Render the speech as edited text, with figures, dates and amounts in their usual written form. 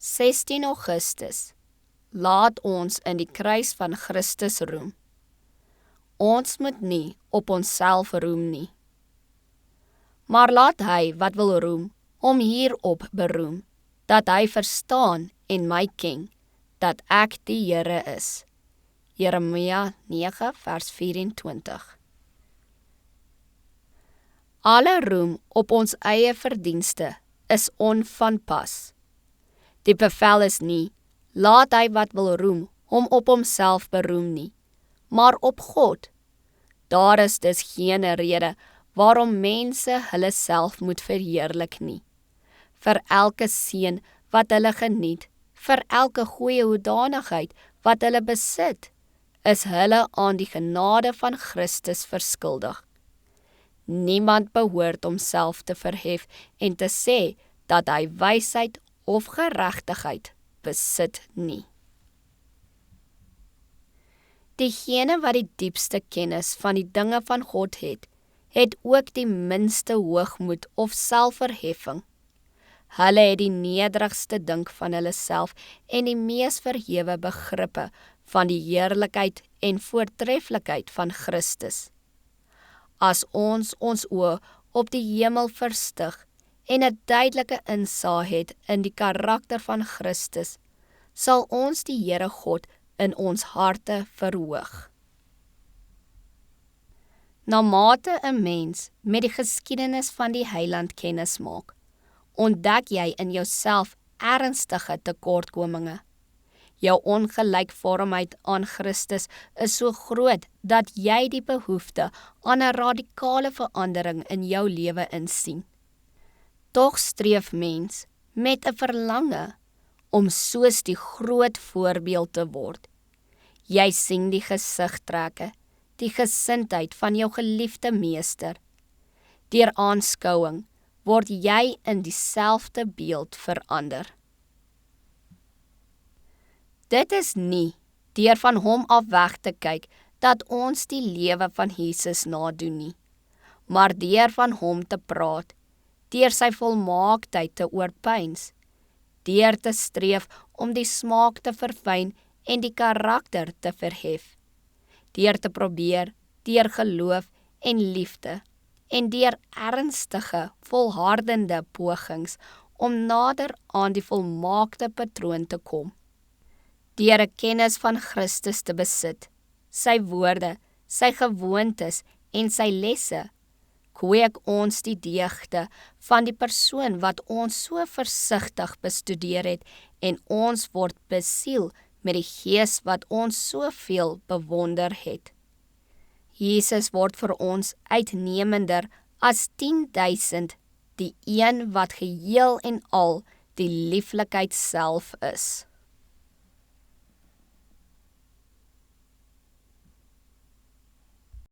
16 Augustus. Laat ons in die kruis van Christus roem. Ons moet nie op onsself roem nie. Maar laat hy wat wil roem, hom hierop beroem, dat hy verstaan en my ken, dat ek die Here is. Jeremia 9 vers 24. Alle roem op ons eie verdienste is onvanpas. Die bevel is nie, laat hy wat wil roem, hom op homself beroem nie, maar op God. Daar is dus geen rede waarom mense hulle self moet verheerlik nie. Vir elke seën wat hulle geniet, vir elke goeie hoedanigheid wat hulle besit, is hulle aan die genade van Christus verskuldig. Niemand behoort homself te verhef en te sê dat hy wysheid of geregtigheid besit nie. Diegene wat die diepste kennis van die dinge van God het, het ook die minste hoogmoed of selfverheffing. Hulle het die nederigste dink van hulle self en die mees verhewe begrippe van die heerlikheid en voortreffelikheid van Christus. As ons oë op die hemel verstig en 'n duidelike insig het in die karakter van Christus, sal ons die Here God in ons harte verhoog. Naarmate 'n mens met die geskiedenis van die Heiland kennis maak, ontdek jy in jouself ernstige tekortkominge. Jou ongelykvormheid aan Christus is so groot dat jy die behoefte aan 'n radikale verandering in jou lewe insien. Tog streef mens met 'n verlange om soos die groot voorbeeld te word. Jy sien die gesigtrekke, die gesindheid van jou geliefde meester. Deur aanskouing word jy in dieselfde beeld verander. Dit is nie deur van hom af weg te kyk dat ons die lewe van Jesus nadoen nie, maar deur van hom te praat, deur sy volmaaktheid te oorpyns, deur te streef om die smaak te verfyn en die karakter te verhef, deur te probeer, deur geloof en liefde, en deur ernstige, volhardende pogings om nader aan die volmaakte patroon te kom. Deur 'n kennis van Christus te besit, sy woorde, sy gewoontes en sy lesse, kweek ons die deugde van die persoon wat ons so versigtig bestudeer het en ons word besiel met die Gees wat ons soveel bewonder het. Jesus word vir ons uitnemender as 10.000, die een wat geheel en al die lieflikheid self is.